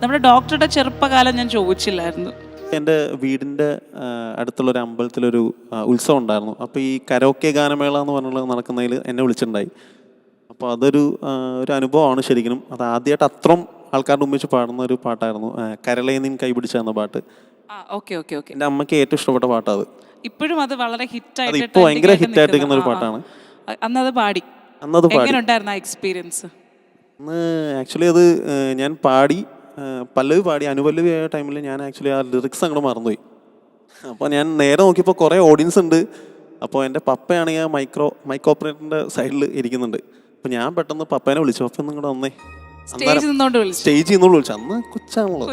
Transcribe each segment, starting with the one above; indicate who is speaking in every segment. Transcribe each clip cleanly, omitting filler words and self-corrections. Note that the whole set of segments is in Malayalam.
Speaker 1: നമ്മുടെ ഡോക്ടറുടെ ചെറുപ്പകാലം ഞാൻ ചോദിച്ചില്ലായിരുന്നു.
Speaker 2: എൻ്റെ വീടിൻ്റെ അടുത്തുള്ളൊരു അമ്പലത്തിലൊരു ഉത്സവം ഉണ്ടായിരുന്നു. അപ്പോൾ ഈ കരോക്കെ ഗാനമേള എന്ന് പറഞ്ഞുള്ള നടക്കുന്നതിൽ എന്നെ വിളിച്ചിട്ടുണ്ടായി. അപ്പോൾ അതൊരു അനുഭവമാണ് ശരിക്കും. അത് ആദ്യമായിട്ട് അത്രയും ആൾക്കാരുടെ ഒന്നിച്ച് പാടുന്ന ഒരു പാട്ടായിരുന്നു. കരളേ നിൻ കൈപിടിച്ച എന്ന പാട്ട്. എൻ്റെ അമ്മയ്ക്ക് ഏറ്റവും ഇഷ്ടപ്പെട്ട പാട്ടാണ് അത്.
Speaker 1: ഇപ്പോഴും അത് വളരെ ഹിറ്റായിട്ട്,
Speaker 2: ഇപ്പോൾ ഭയങ്കര ഹിറ്റായിട്ടിരിക്കുന്ന ഒരു പാട്ടാണ്.
Speaker 1: അന്നത് പാടി എക്സ്പീരിയൻസ്?
Speaker 2: അന്ന് ആക്ച്വലി അത് ഞാൻ പാടി, പല്ലവി പാടി, അനുപല്ലവി ആയ ടൈമിൽ ഞാൻ ആക്ച്വലി ആ ലിറിക്സ് അങ്ങോട്ട് മറന്നുപോയി. അപ്പോൾ ഞാൻ നേരെ നോക്കിയപ്പോൾ കുറേ ഓഡിയൻസ് ഉണ്ട്. അപ്പോൾ എൻ്റെ പപ്പയാണെങ്കിൽ മൈക്ക് ഓപ്പറേറ്ററിൻ്റെ സൈഡിൽ ഇരിക്കുന്നുണ്ട്. അപ്പോൾ ഞാൻ പെട്ടെന്ന് പപ്പേനെ വിളിച്ചു. പപ്പ ഒന്നും കൂടെ വന്നേ, സ്റ്റേജിൽ നിന്നോട് വിളിച്ചു. അന്ന് കൊച്ചാണല്ലോ.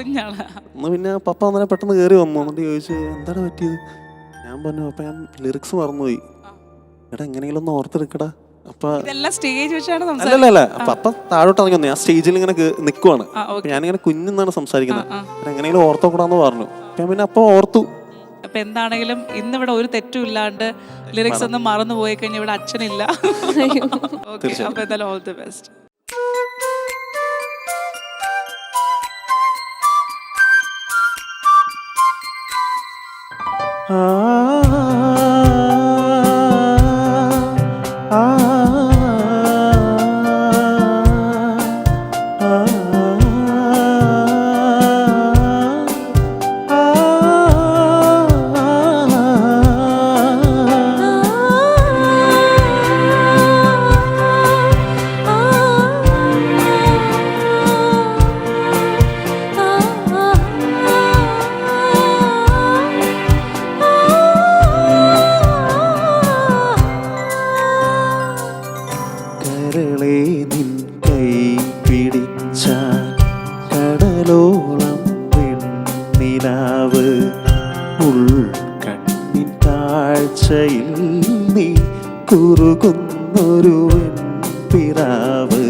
Speaker 2: അന്ന് പിന്നെ പപ്പ അന്നേരം പെട്ടെന്ന് കയറി വന്നു. എന്നിട്ട് ചോദിച്ചു എന്താണ് പറ്റിയത്? ഞാൻ പറഞ്ഞു അപ്പം ഞാൻ ലിറിക്സ് മറന്നുപോയി. എടാ എങ്ങനെയെങ്കിലും ഒന്ന് ഓർത്തെടുക്കടാ. അല്ലല്ല പപ്പ താഴോട്ട് ഇറങ്ങി വന്നു. ഞാൻ സ്റ്റേജിൽ ഇങ്ങനെ നിൽക്കുവാണ്. ഞാനിങ്ങനെ കുഞ്ഞെന്നാണ് സംസാരിക്കുന്നത്. എങ്ങനെയെങ്കിലും ഓർത്തോക്കൂടാന്ന് പറഞ്ഞു. ഞാൻ പിന്നെ അപ്പൊ ഓർത്തു.
Speaker 1: അപ്പൊ എന്താണെങ്കിലും ഇന്നിവിടെ ഒരു തെറ്റും ഇല്ലാണ്ട് ലിറിക്സ് ഒന്നും മറന്നു പോയി കഴിഞ്ഞാൽ ഇവിടെ അച്ഛനില്ല. അപ്പൊ എന്തായാലും ഓൾ ദി ബെസ്റ്റ്.
Speaker 2: കരളേ നിൻ കൈ പിടിച്ചാൽ കടലോളം വെണ്ണിലാവ്, ഉൾക്കണ്ണിൻ കാഴ്ചയിൽ നീ കുറുകുന്നൊരു വെൺപിറാവ്.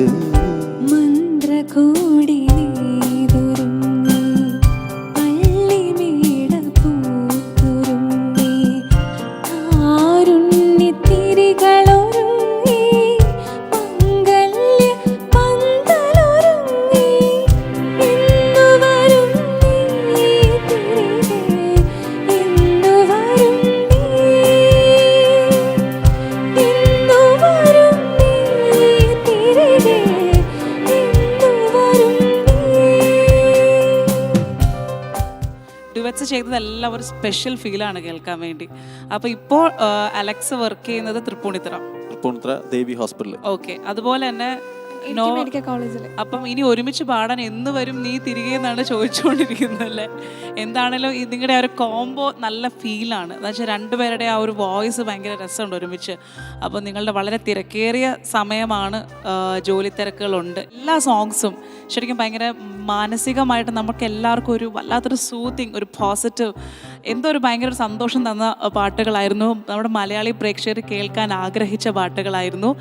Speaker 1: ഡുവറ്റ്സ് ചെയ്തതെല്ലാം ഒരു സ്പെഷ്യൽ ഫീലാണ് കേൾക്കാൻ വേണ്ടി. അപ്പോൾ ഇപ്പോൾ അലക്സ് വർക്ക് ചെയ്യുന്നത് തൃപ്പൂണിത്തുറ
Speaker 2: ദേവി ഹോസ്പിറ്റൽ.
Speaker 1: ഓക്കെ, അതുപോലെ തന്നെ
Speaker 3: മെഡിക്കൽ കോളേജിൽ.
Speaker 1: അപ്പം ഇനി ഒരുമിച്ച് പാടാൻ എന്ന് വരും നീ തിരികെ എന്നാണ് ചോദിച്ചുകൊണ്ടിരിക്കുന്നല്ലേ. എന്താണേലും നിങ്ങളുടെ ആ ഒരു കോംബോ നല്ല ഫീലാണ്. എന്ന് വെച്ചാൽ രണ്ടുപേരുടെ ആ ഒരു വോയിസ് ഭയങ്കര രസമുണ്ട് ഒരുമിച്ച്. അപ്പോൾ നിങ്ങളുടെ വളരെ തിരക്കേറിയ സമയമാണ്, ജോലി തിരക്കുകളുണ്ട്. എല്ലാ സോങ്സും ശരിക്കും ഭയങ്കര മാനസികമായിട്ട് നമുക്ക് എല്ലാവർക്കും ഒരു വല്ലാത്തൊരു സൂത്തിങ്, ഒരു പോസിറ്റീവ്, എന്തോ ഒരു ഭയങ്കര സന്തോഷം തന്ന പാട്ടുകളായിരുന്നു. നമ്മുടെ മലയാളി പ്രേക്ഷകർ കേൾക്കാൻ ആഗ്രഹിച്ച പാട്ടുകളായിരുന്നു.